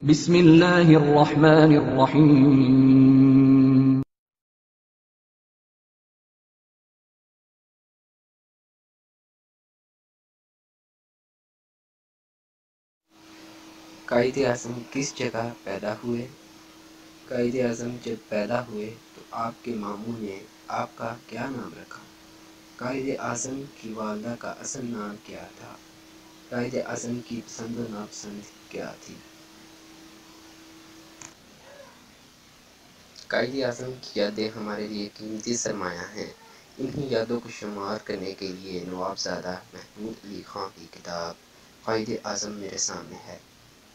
بسم اللہ الرحمن الرحیم. قائد اعظم کس جگہ پیدا ہوئے؟ قائد اعظم جب پیدا ہوئے تو آپ کے ماموں نے آپ کا کیا نام رکھا؟ قائد اعظم کی والدہ کا اصل نام کیا تھا؟ قائد اعظم کی پسند و ناپسند کیا تھی؟ قائد اعظم کی یادیں ہمارے لیے قیمتی سرمایہ ہیں۔ انہی یادوں کو شمار کرنے کے لیے نوابزادہ محمود علی خان کی کتاب قائد اعظم میرے سامنے ہے۔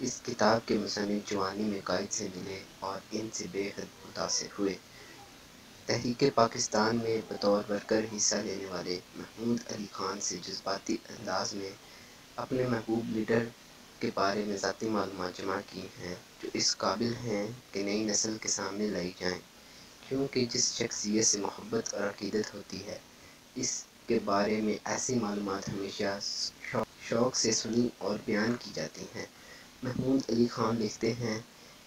اس کتاب کے مصنف جوانی میں قائد سے ملے اور ان سے بے حد متاثر ہوئے۔ تحریک پاکستان میں بطور ورکر حصہ لینے والے محمود علی خان سے جذباتی انداز میں اپنے محبوب لیڈر کے بارے میں ذاتی معلومات جمع کی ہیں جو اس قابل ہیں کہ نئی نسل کے سامنے لائی جائیں، کیونکہ جس شخصیت سے محبت اور عقیدت ہوتی ہے اس کے بارے میں ایسی معلومات ہمیشہ شوق سے سنی اور بیان کی جاتی ہیں۔ محمود علی خان لکھتے ہیں،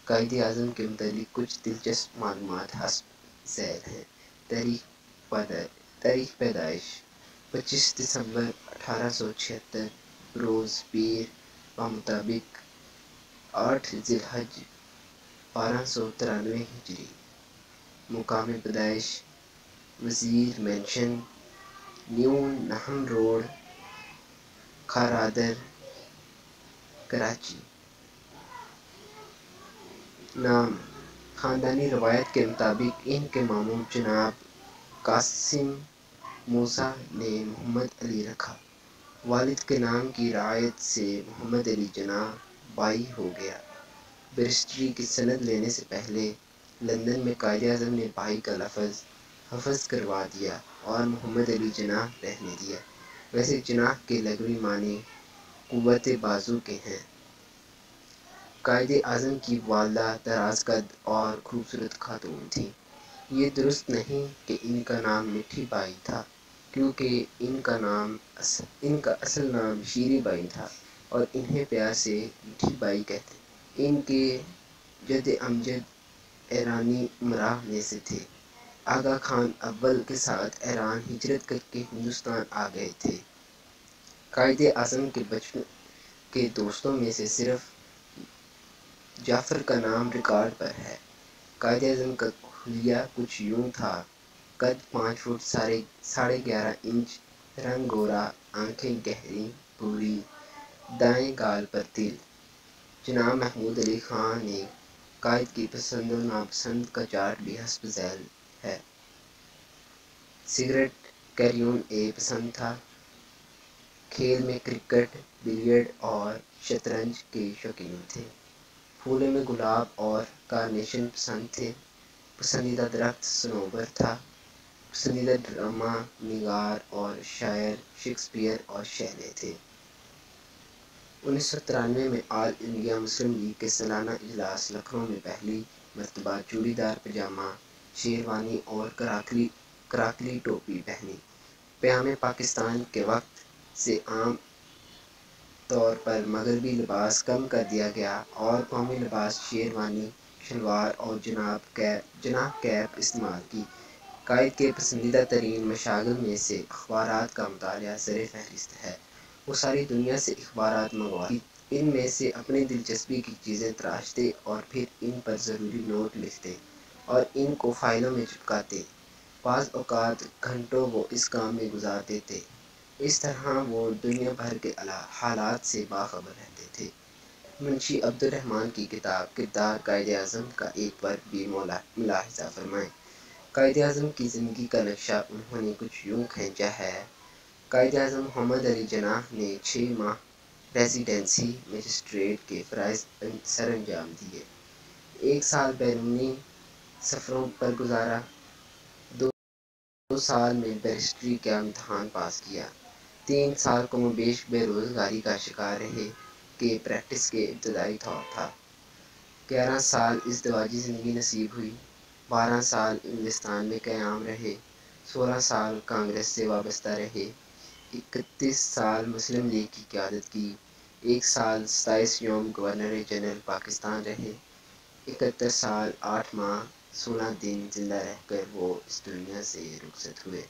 قائد اعظم کے متعلق کچھ دلچسپ معلومات حسب ذیل ہیں۔ تاریخ پیدائش 25 دسمبر 1876 روز پیر بمطابق 8 ذی الحج 1293 ہجری۔ مقام پیدائش وزیر mention, new نہم road, Kharadar, Karachi. نام خاندانی روایت کے مطابق ان کے ماموں جناب قاسم موسیٰ نے محمد علی رکھا۔ والد کے نام کی رعایت سے محمد علی جناح بائی ہو گیا۔ بیرسٹری کی سند لینے سے پہلے لندن میں قائد اعظم نے بائی کا لفظ حفظ کروا دیا اور محمد علی جناح رہنے دیا۔ ویسے جناح کے لغوی معنی قوت بازو کے ہیں۔ قائد اعظم کی والدہ دراز قد اور خوبصورت خاتون تھیں۔ یہ درست نہیں کہ ان کا نام مٹھی بائی تھا، کیونکہ ان کا اصل نام شیریں بائی تھا اور انہیں پیار سے مٹھی بائی کہتے۔ ان کے جد امجد ایرانی امراء میں سے تھے۔ آغا خان اول کے ساتھ ایران ہجرت کر کے ہندوستان آ گئے تھے۔ قائد اعظم کے بچپن کے دوستوں میں سے صرف جعفر کا نام ریکارڈ پر ہے۔ قائد اعظم کا حلیہ کچھ یوں تھا: قد 5 فٹ 11.5 انچ، رنگ گورا، آنکھیں گہری بھوری، دائیں گال پر تل۔ جناب محمود علی خان نے قائد کی پسند و ناپسند کا چارٹ بھی حسب ذیل ہے۔ سگریٹ کیریون پسند تھا۔ کھیل میں کرکٹ، بلیئرڈ اور شطرنج کے شوقین تھے۔ پھولوں میں گلاب اور کارنیشن پسند تھے۔ پسندیدہ درخت صنوبر تھا۔ پسندیدہ ڈرامہ نگار اور شاعر شیکسپیئر اور شیلے تھے۔ 1993 میں آل انڈیا مسلم لیگ کے سالانہ اجلاس لکھنؤ میں پہلی مرتبہ چوڑی دار پاجامہ، شیروانی اور کراکلی ٹوپی پہنی۔ قیام پاکستان کے وقت سے عام طور پر مغربی لباس کم کر دیا گیا اور قومی لباس شیروانی، شلوار اور جناح کیپ استعمال کی۔ قائد کے پسندیدہ ترین مشاغل میں سے اخبارات کا مطالعہ زیر فہرست ہے۔ وہ ساری دنیا سے اخبارات منگواتے، ان میں سے اپنی دلچسپی کی چیزیں تراشتے اور پھر ان پر ضروری نوٹ لکھتے اور ان کو فائلوں میں چپکاتے۔ بعض اوقات گھنٹوں وہ اس کام میں گزار دیتے۔ اس طرح وہ دنیا بھر کے حالات سے باخبر رہتے تھے۔ منشی عبدالرحمن کی کتاب کردار قائد اعظم کا ایک ورق بھی ملاحظہ فرمائیں۔ قائد اعظم کی زندگی کا نقشہ انہوں نے کچھ یوں کھینچا ہے: قائد اعظم محمد علی جناح نے 6 ماہ ریزیڈنسی مجسٹریٹ کے فرائض سر انجام دیے، 1 سال بیرونی سفروں پر گزارا، 2 سال میں بیرسٹری کا امتحان پاس کیا، 3 سال کم و بیش بے روزگاری کا شکار رہے کہ پریکٹس کے ابتدائی دور تھا، 11 سال ازدواجی زندگی نصیب ہوئی، 12 سال انگلستان میں قیام رہے، 16 سال کانگریس سے وابستہ رہے، 31 سال مسلم لیگ کی قیادت کی، 1 سال 27 یوم گورنر جنرل پاکستان رہے۔ 71 سال 8 ماہ 16 دن زندہ رہ کر وہ اس دنیا سے رخصت ہوئے۔